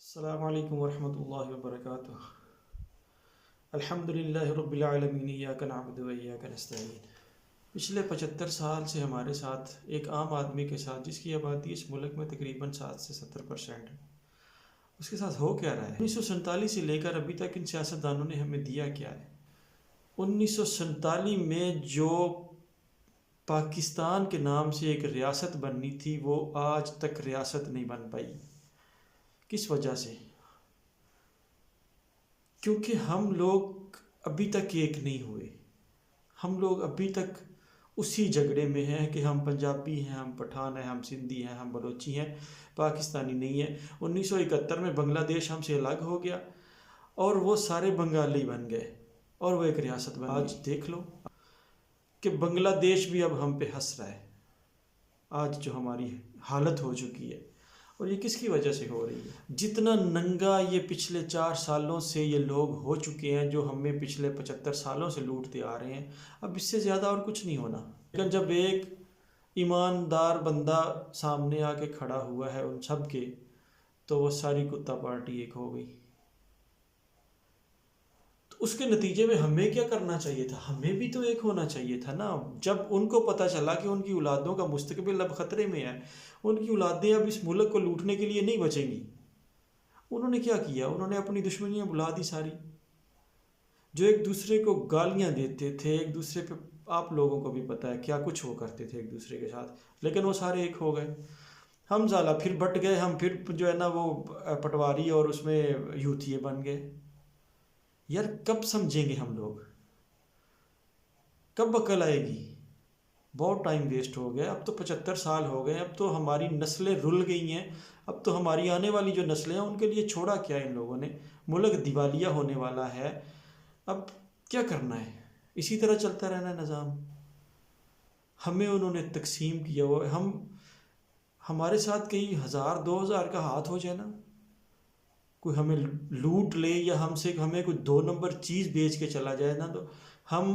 अस्सलामु अलैकुम वरहमतुल्लाहि वबरकातुह। अल्हम्दुलिल्लाहि रब्बिल आलमीन, इय्याका नअबुदु व इय्याका नस्तईन। पिछले 75 साल से हमारे साथ एक आम आदमी के साथ, जिसकी आबादी इस मुल्क में तकरीबन 7 से 70% है, उसके साथ हो क्या रहा है। 1947 से लेकर अभी तक इन सियासतदानों ने हमें दिया क्या है। 1947 में जो पाकिस्तान के नाम से एक रियासत बननी थी, वो आज तक रियासत नहीं बन पाई। किस वजह से? क्योंकि हम लोग अभी तक एक नहीं हुए। हम लोग अभी तक उसी झगड़े में हैं कि हम पंजाबी हैं, हम पठान हैं, हम सिंधी हैं, हम बलोची हैं, पाकिस्तानी नहीं है। 1971 में बांग्लादेश हमसे अलग हो गया और वो सारे बंगाली बन गए और वो एक रियासत बन गई। आज देख लो कि बांग्लादेश भी अब हम पे हंस रहा है। आज जो हमारी हालत हो चुकी है, और ये किसकी वजह से हो रही है? जितना नंगा ये पिछले 4 सालों से ये लोग हो चुके हैं, जो हमें पिछले 75 सालों से लूटते आ रहे हैं, अब इससे ज़्यादा और कुछ नहीं होना। लेकिन जब एक ईमानदार बंदा सामने आके खड़ा हुआ है उन सब के, तो वो सारी कुत्ता पार्टी एक हो गई। तो उसके नतीजे में हमें क्या करना चाहिए था? हमें भी तो एक होना चाहिए था ना। जब उनको पता चला कि उनकी औलादों का मुस्तकबिल अब ख़तरे में है, उनकी औलादें अब इस मुल्क को लूटने के लिए नहीं बचेंगी, उन्होंने क्या किया? उन्होंने अपनी दुश्मनियां बुला दी सारी। जो एक दूसरे को गालियां देते थे, एक दूसरे पे, आप लोगों को भी पता है क्या कुछ वो करते थे एक दूसरे के साथ, लेकिन वो सारे एक हो गए। हम साला फिर बट गए, हम फिर जो है ना वो पटवारी और उसमें यूथिये बन गए। यार कब समझेंगे हम लोग? कब अकल आएगी? बहुत टाइम वेस्ट हो गया। अब तो 75 साल हो गए, अब तो हमारी नस्लें रुल गई हैं। अब तो हमारी आने वाली जो नस्लें हैं उनके लिए छोड़ा क्या इन लोगों ने? मुल्क दिवालिया होने वाला है। अब क्या करना है? इसी तरह चलता रहना है निज़ाम। हमें उन्होंने तकसीम किया हुआ, हमारे साथ कई 1000 2000 का हाथ हो जाए ना, कोई हमें लूट ले या हमें कोई 2 नंबर चीज़ बेच के चला जाए ना, तो हम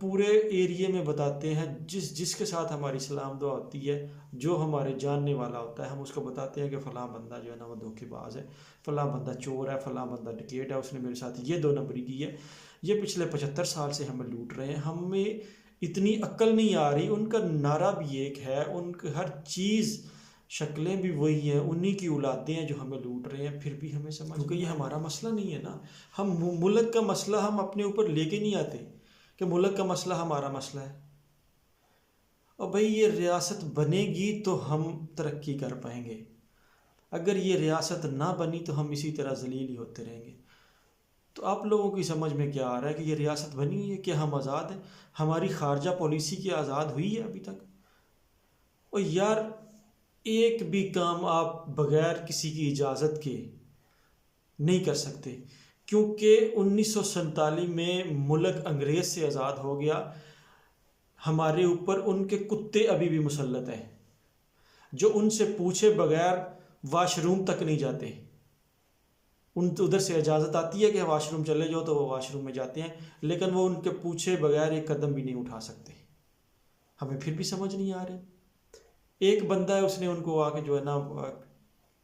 पूरे एरिया में बताते हैं, जिसके साथ हमारी सलाम दुआ होती है, जो हमारे जानने वाला होता है, हम उसको बताते हैं कि फ़लाँ बंदा जो है ना वो धोखेबाज है, फ़लाँ बंदा चोर है, फ़लाँ बंदा डकैत है, उसने मेरे साथ ये 2 नंबरी की है। ये पिछले 75 साल से हमें लूट रहे हैं। हमें इतनी अक्ल नहीं आ रही। उनका नारा भी एक है, उनकी हर चीज़, शक्लें भी वही हैं, उन्हीं की औलादें हैं जो हमें लूट रहे हैं, फिर भी हमें समझ, क्योंकि ये हमारा मसला नहीं है ना। हम मुल्क का मसला हम अपने ऊपर लेके नहीं आते कि मुल्क का मसला हमारा मसला है। और भाई ये रियासत बनेगी तो हम तरक्की कर पाएंगे। अगर ये रियासत ना बनी तो हम इसी तरह जलील ही होते रहेंगे। तो आप लोगों की समझ में क्या आ रहा है कि ये रियासत बनी हुई है? क्या हम आज़ाद हैं? हमारी खारजा पॉलिसी की आज़ाद हुई है अभी तक? और यार एक भी काम आप बगैर किसी की इजाज़त के नहीं कर सकते, क्योंकि 1947 में मुल्क अंग्रेज़ से आज़ाद हो गया। हमारे ऊपर उनके कुत्ते अभी भी मुसल्लत हैं, जो उनसे पूछे बगैर वाशरूम तक नहीं जाते। उधर से इजाज़त आती है कि वाशरूम चले जाओ, तो वो वाशरूम में जाते हैं, लेकिन वो उनके पूछे बगैर एक कदम भी नहीं उठा सकते। हमें फिर भी समझ नहीं आ रही। एक बंदा है, उसने उनको आके जो है ना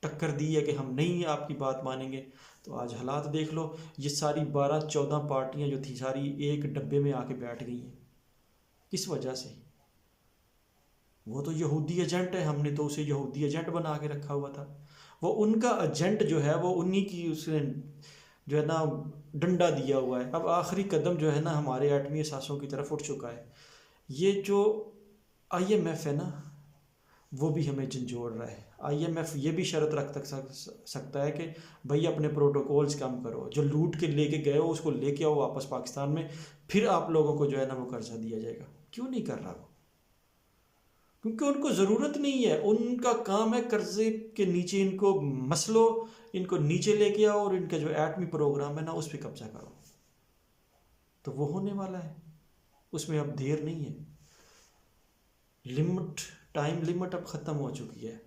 टक्कर दी है कि हम नहीं आपकी बात मानेंगे। तो आज हालात देख लो, ये सारी 12-14 पार्टियां जो थी, सारी एक डब्बे में आके बैठ गई हैं। किस वजह से? वो तो यहूदी एजेंट है, हमने तो उसे यहूदी एजेंट बना के रखा हुआ था। वो उनका एजेंट जो है, वो उन्हीं की उसने जो है ना डंडा दिया हुआ है। अब आखिरी कदम जो है ना हमारे एटमी असासों की तरफ उठ चुका है। ये जो IMF है ना, वो भी हमें झंझोड़ रहा है। IMF ये भी शर्त रख सकता है कि भाई अपने प्रोटोकॉल्स कम करो, जो लूट के लेके गए हो उसको लेके आओ वापस पाकिस्तान में, फिर आप लोगों को जो है ना वो कर्जा दिया जाएगा। क्यों नहीं कर रहा वो? क्योंकि उनको ज़रूरत नहीं है। उनका काम है कर्जे के नीचे इनको मसलो, इनको नीचे लेके आओ और इनका जो एटमी प्रोग्राम है ना उस पर कब्जा करो। तो वो होने वाला है, उसमें अब देर नहीं है। टाइम लिमिट अब ख़त्म हो चुकी है।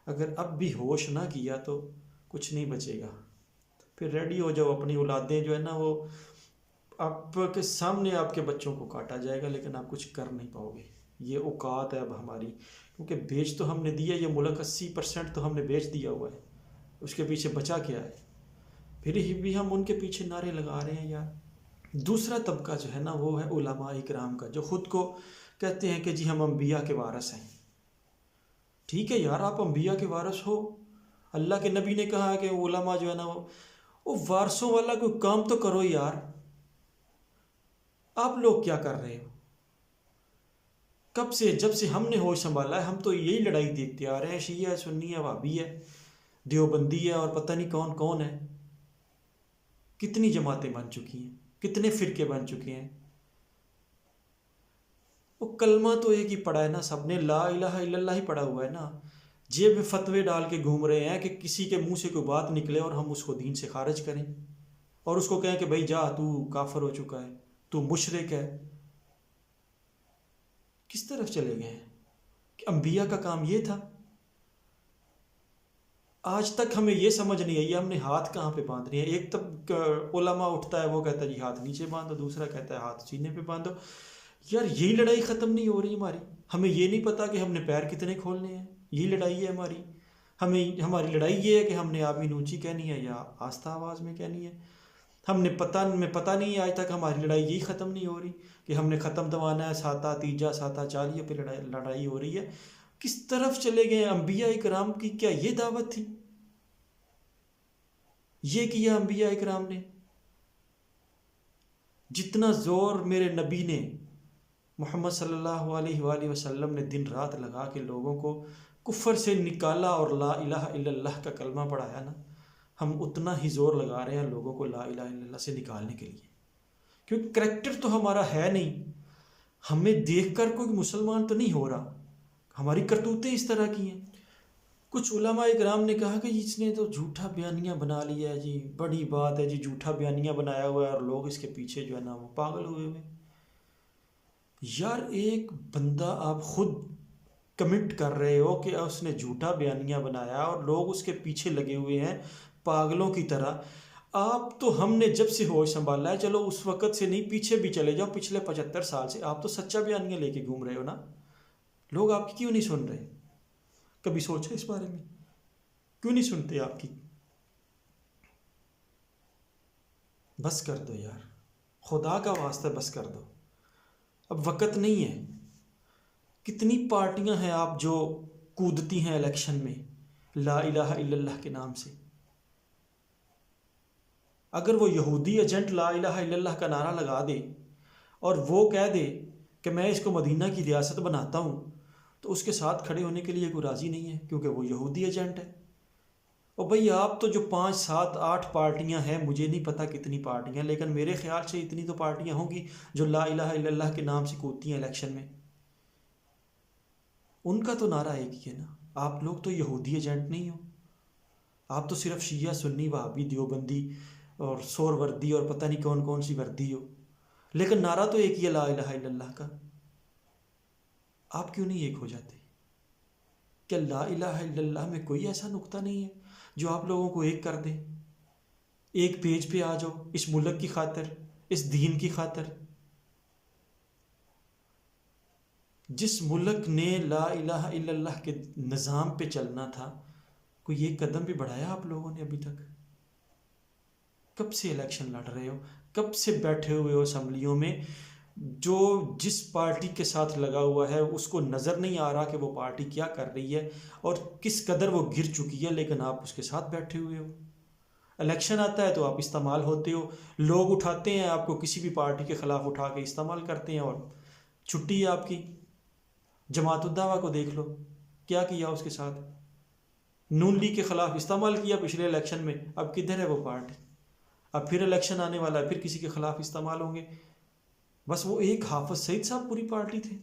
अगर अब भी होश ना किया तो कुछ नहीं बचेगा। फिर रेडी हो जाओ, अपनी औलादें जो है ना वो आपके सामने आपके बच्चों को काटा जाएगा, लेकिन आप कुछ कर नहीं पाओगे। ये औकात है अब हमारी, क्योंकि बेच तो हमने दिया, ये मुल्क 80% तो हमने बेच दिया हुआ है। उसके पीछे बचा क्या है? फिर भी हम उनके पीछे नारे लगा रहे हैं यार। दूसरा तबका जो है ना वो है उलमा इकराम का, जो खुद को कहते हैं कि जी हम अम्बिया के वारिस हैं। ठीक है यार, आप अम्बिया के वारिस हो, अल्लाह के नबी ने कहा है कि उलमा जो है ना वो वारसों वाला कोई काम तो करो यार। आप लोग क्या कर रहे हो? कब से, जब से हमने होश संभाला है हम तो यही लड़ाई देखते आ रहे हैं, शिया है, सुन्नी है, वहाबी है, देवबंदी है और पता नहीं कौन कौन है। कितनी जमातें बन चुकी हैं, कितने फिरके बन चुके हैं। वो कलमा तो एक ही पढ़ा है ना सबने, ला इलाहा इल्लल्लाह ही पढ़ा हुआ है ना। जेब में फतवे डाल के घूम रहे हैं कि किसी के मुंह से कोई बात निकले और हम उसको दीन से खारिज करें और उसको कहें कि भाई जा तू काफिर हो चुका है, तू मुशरिक है। किस तरफ चले गए हैं? कि अंबिया का काम ये था? आज तक हमें ये समझ नहीं आई हमने हाथ कहाँ पे बांधने हैं। एक तब उलमा उठता है वो कहता है जी हाथ नीचे बांधो, दूसरा कहता है हाथ सीने पे बांधो। यार यही लड़ाई ख़त्म नहीं हो रही हमारी। हमें ये नहीं पता कि हमने पैर कितने खोलने हैं, यही लड़ाई है हमारी। हमारी लड़ाई ये है कि हमने आमीन ऊंची कहनी है या आस्था आवाज़ में कहनी है। में पता नहीं आज तक हमारी लड़ाई यही ख़त्म नहीं हो रही कि हमने ख़त्म दबाना है, साता तीजा साता चालिया पे लड़ाई हो रही है। किस तरफ चले गए? अंबिया इकराम की क्या ये दावत थी? ये किया अंबिया इकराम ने? जितना जोर मेरे नबी ने मोहम्मद सल्लल्लाहु अलैहि वसल्लम ने दिन रात लगा के लोगों को कुफर से निकाला और ला इलाहा इल्लल्लाह का कलमा पढ़ाया ना, हम उतना ही जोर लगा रहे हैं लोगों को ला इलाहा इल्लल्लाह से निकालने के लिए। क्योंकि करैक्टर तो हमारा है नहीं, हमें देखकर कोई मुसलमान तो नहीं हो रहा, हमारी करतूतें इस तरह की हैं। कुछ उलमा इकराम ने कहा कि इसने तो झूठा बयानिया बना लिया है जी, बड़ी बात है जी, झूठा बयानिया बनाया हुआ है और लोग इसके पीछे जो है ना वो पागल हुए हुए। यार एक बंदा आप खुद कमिट कर रहे हो कि उसने झूठा बयानिया बनाया और लोग उसके पीछे लगे हुए हैं पागलों की तरह। आप तो, हमने जब से होश संभाला है, चलो उस वक़्त से नहीं, पीछे भी चले जाओ, पिछले 75 साल से आप तो सच्चा बयानिया लेके घूम रहे हो ना। लोग आपकी क्यों नहीं सुन रहे? कभी सोचा इस बारे में? क्यों नहीं सुनते आपकी? बस कर दो यार, खुदा का वास्ता बस कर दो, अब वक़्त नहीं है। कितनी पार्टियां हैं आप जो कूदती हैं इलेक्शन में ला इलाहा इल्लल्लाह के नाम से। अगर वो यहूदी एजेंट ला इलाहा इल्लल्लाह का नारा लगा दे और वो कह दे कि मैं इसको मदीना की रियासत बनाता हूँ, तो उसके साथ खड़े होने के लिए कोई राज़ी नहीं है, क्योंकि वो यहूदी एजेंट है। और भाई आप तो जो 5 7 8 पार्टियां हैं, मुझे नहीं पता कितनी पार्टियां, लेकिन मेरे ख्याल से इतनी तो पार्टियां होंगी जो ला इलाहा इल्लल्लाह के नाम से कूदती हैं इलेक्शन में। उनका तो नारा एक ही है ना, आप लोग तो यहूदी एजेंट नहीं हो, आप तो सिर्फ शिया सुन्नी वहाबी देवबंदी और सोहरवर्दी और पता नहीं कौन कौन सी वर्दी हो, लेकिन नारा तो एक ही है ला इलाहा इल्लल्लाह का। आप क्यों नहीं एक हो जाते? क्या ला इलाहा इल्लल्लाह में कोई ऐसा नुक्ता नहीं है जो आप लोगों को एक कर दे? एक पेज पे आ जाओ इस मुल्क की खातिर, इस दीन की खातिर। जिस मुल्क ने ला इलाहा इल्लल्लाह के निज़ाम पे चलना था, कोई एक कदम भी बढ़ाया आप लोगों ने अभी तक? कब से इलेक्शन लड़ रहे हो, कब से बैठे हुए हो असम्बलियों में? जो जिस पार्टी के साथ लगा हुआ है उसको नज़र नहीं आ रहा कि वो पार्टी क्या कर रही है और किस कदर वो गिर चुकी है, लेकिन आप उसके साथ बैठे हुए हो। इलेक्शन आता है तो आप इस्तेमाल होते हो, लोग उठाते हैं आपको, किसी भी पार्टी के ख़िलाफ़ उठा के इस्तेमाल करते हैं और छुट्टी है आपकी। जमातुद्दावा को देख लो, क्या किया उसके साथ, नून लीग के ख़िलाफ़ इस्तेमाल किया पिछले इलेक्शन में, अब किधर है वो पार्टी? अब फिर इलेक्शन आने वाला है, फिर किसी के ख़िलाफ़ इस्तेमाल होंगे। बस वो एक हाफिज सईद साहब पूरी पार्टी थे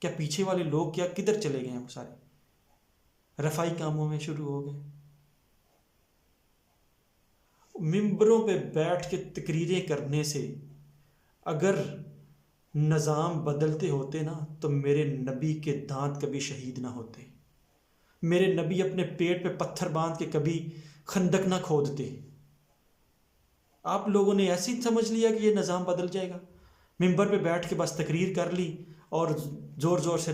क्या? पीछे वाले लोग क्या किधर चले गए हैं? वो सारे रफाई कामों में शुरू हो गए। मिंबरों पे बैठ के तकरीरें करने से अगर निज़ाम बदलते होते ना, तो मेरे नबी के दांत कभी शहीद ना होते, मेरे नबी अपने पेट पे पत्थर बांध के कभी खंदक ना खोदते। आप लोगों ने ऐसे ही समझ लिया कि ये निज़ाम बदल जाएगा, मिंबर पे बैठ के बस तकरीर कर ली और ज़ोर ज़ोर से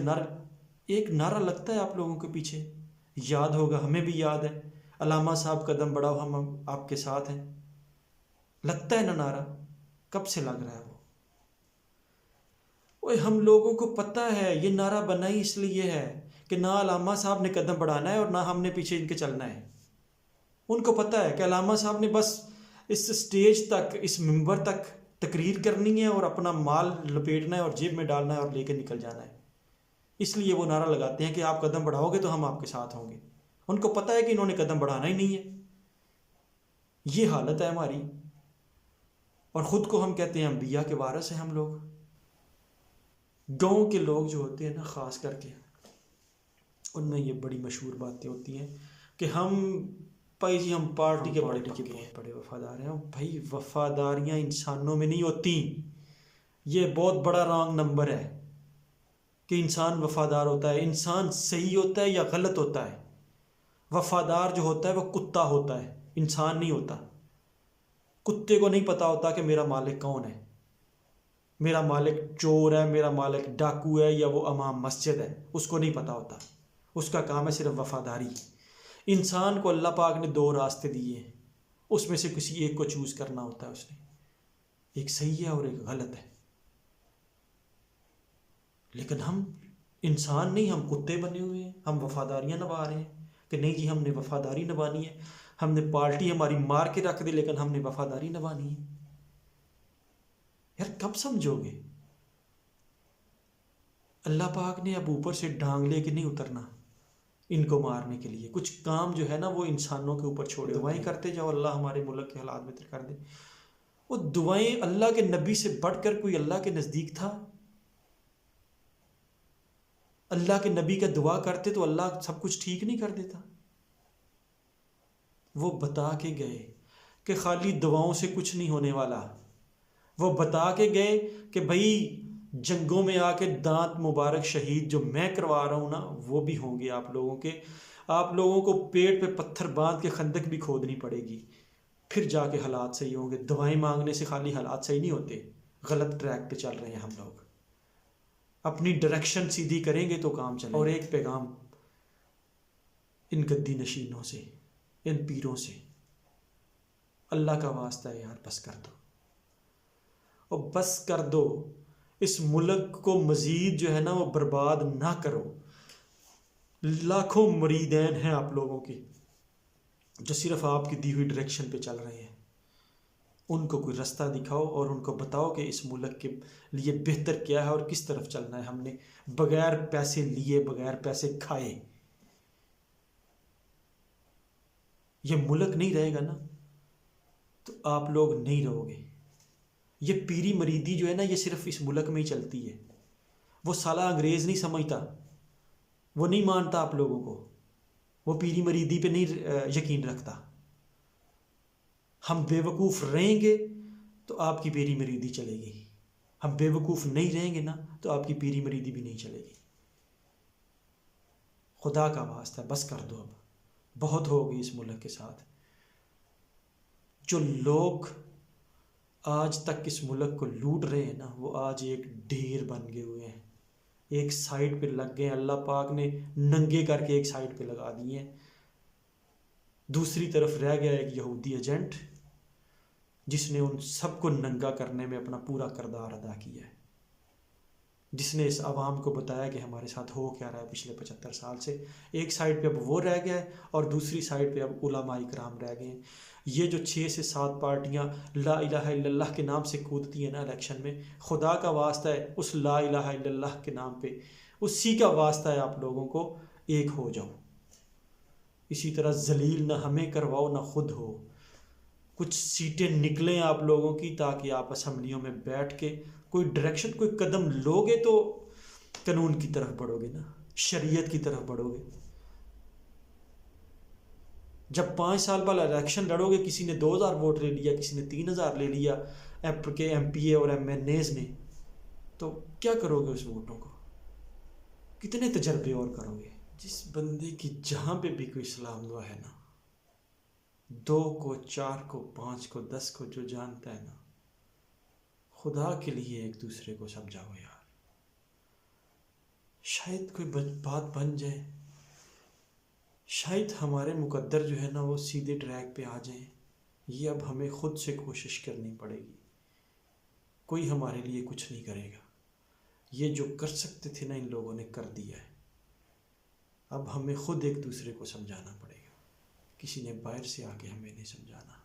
एक नारा लगता है आप लोगों के पीछे, याद होगा, हमें भी याद है। अलामा साहब कदम बढ़ाओ हम आपके साथ हैं, लगता है ना नारा? कब से लग रहा है वो? ओए हम लोगों को पता है ये नारा बना ही इसलिए है कि ना अलामा साहब ने कदम बढ़ाना है और ना हमने पीछे इनके चलना है। उनको पता है कि अलामा साहब ने बस इस स्टेज तक, इस मिंबर तक तकरीर करनी है और अपना माल लपेटना है और जेब में डालना है और लेके निकल जाना है। इसलिए वो नारा लगाते हैं कि आप कदम बढ़ाओगे तो हम आपके साथ होंगे। उनको पता है कि इन्होंने कदम बढ़ाना ही नहीं है। ये हालत है हमारी। और ख़ुद को हम कहते हैं अंबिया के वारिस हैं हम लोग। गाँव के लोग जो होते हैं ना, ख़ास करके उनमें ये बड़ी मशहूर बातें होती हैं कि हम भाई जी हम पार्टी के बड़े बहुत बड़े वफादार हैं। भाई वफादारियाँ इंसानों में नहीं होती। ये बहुत बड़ा रॉन्ग नंबर है कि इंसान वफादार होता है। इंसान सही होता है या गलत होता है? वफादार जो होता है वो कुत्ता होता है, इंसान नहीं होता। कुत्ते को नहीं पता होता कि मेरा मालिक कौन है, मेरा मालिक चोर है, मेरा मालिक डाकू है या वो इमाम मस्जिद है, उसको नहीं पता होता। उसका काम है सिर्फ वफादारी। इंसान को अल्लाह पाक ने दो रास्ते दिए हैं, उसमें से किसी एक को चूज़ करना होता है उसने। एक सही है और एक गलत है। लेकिन हम इंसान नहीं, हम कुत्ते बने हुए हैं। हम वफादारियाँ निभा रहे हैं कि नहीं जी हमने वफादारी निभानी है। हमने पार्टी हमारी मार के रख दी लेकिन हमने वफादारी निभानी है। यार कब समझोगे? अल्लाह पाक ने अब ऊपर से डांग लेके नहीं उतरना इनको मारने के लिए। कुछ काम जो है ना वो इंसानों के ऊपर छोड़े। दुआएं करते जाओ अल्लाह हमारे मुल्क के हालात बेहतर कर दे। वो दुआएं अल्लाह के नबी से बढ़कर कोई अल्लाह के नज़दीक था? अल्लाह के नबी का दुआ करते तो अल्लाह सब कुछ ठीक नहीं कर देता? वो बता के गए कि खाली दुआओं से कुछ नहीं होने वाला। वो बता के गए कि भाई जंगों में आके दांत मुबारक शहीद जो मैं करवा रहा हूँ ना वो भी होंगे आप लोगों के। आप लोगों को पेट पे पत्थर बांध के खंदक भी खोदनी पड़ेगी, फिर जाके हालात सही होंगे। दवाएं मांगने से खाली हालात सही नहीं होते। गलत ट्रैक पे चल रहे हैं हम लोग। अपनी डायरेक्शन सीधी करेंगे तो काम चलेगा। और एक पैगाम इन गद्दी नशीनों से, इन पीरों से, अल्लाह का वास्ता है यार बस कर दो। और बस कर दो, इस मुल्क को मज़ीद जो है ना वो बर्बाद ना करो। लाखों मुरीदैन हैं आप लोगों की जो सिर्फ आपकी दी हुई डायरेक्शन पे चल रहे हैं। उनको कोई रास्ता दिखाओ और उनको बताओ कि इस मुल्क के लिए बेहतर क्या है और किस तरफ चलना है। हमने बगैर पैसे लिए, बगैर पैसे खाए ये मुल्क नहीं रहेगा ना, तो आप लोग नहीं रहोगे। ये पीरी मरीदी जो है ना ये सिर्फ इस मुल्क में ही चलती है। वो साला अंग्रेज़ नहीं समझता, वो नहीं मानता आप लोगों को, वो पीरी मरीदी पे नहीं यकीन रखता। हम बेवकूफ़ रहेंगे तो आपकी पीरी मरीदी चलेगी। हम बेवकूफ़ नहीं रहेंगे ना तो आपकी पीरी मरीदी भी नहीं चलेगी। खुदा का वास्ता है बस कर दो। अब बहुत हो गई इस मुल्क के साथ। जो लोग आज तक इस मुल्क को लूट रहे हैं ना वो आज एक ढेर बन गए हुए हैं, एक साइड पे लग गए। अल्लाह पाक ने नंगे करके एक साइड पे लगा दिए हैं। दूसरी तरफ रह गया एक यहूदी एजेंट जिसने उन सबको नंगा करने में अपना पूरा किरदार अदा किया है, जिसने इस आवाम को बताया कि हमारे साथ हो क्या रहा है पिछले 75 साल से। एक साइड पे अब वो रह गया है और दूसरी साइड पे अब उलमा इकराम रह गए हैं। ये जो 6 से 7 पार्टियाँ ला इलाहा इल्लल्लाह के नाम से कूदती हैं ना इलेक्शन में, खुदा का वास्ता है उस ला इलाहा इल्लल्लाह के नाम पे उसी का वास्ता है आप लोगों को एक हो जाओ। इसी तरह जलील ना हमें करवाओ ना खुद हो। कुछ सीटें निकलें आप लोगों की ताकि आप असम्बलियों में बैठ के कोई डायरेक्शन, कोई कदम लोगे तो कानून की तरफ बढ़ोगे ना, शरीयत की तरफ बढ़ोगे। जब 5 साल बाद इलेक्शन लड़ोगे, किसी ने 2000 वोट ले लिया, किसी ने 3000 ले लिया के MPA और MNAs ने, तो क्या करोगे उस वोटों को? कितने तजर्बे और करोगे? जिस बंदे की जहाँ पे भी कोई सलाम दुआ है ना, 2 को 4 को 5 को 10 को जो जानता है ना, खुदा के लिए एक दूसरे को समझाओ यार। शायद कोई बात बन जाए। शायद हमारे मुकद्दर जो है ना वो सीधे ट्रैक पे आ जाएं। ये अब हमें ख़ुद से कोशिश करनी पड़ेगी। कोई हमारे लिए कुछ नहीं करेगा। ये जो कर सकते थे ना इन लोगों ने कर दिया है। अब हमें ख़ुद एक दूसरे को समझाना पड़ेगा। किसी ने बाहर से आके हमें नहीं समझाना।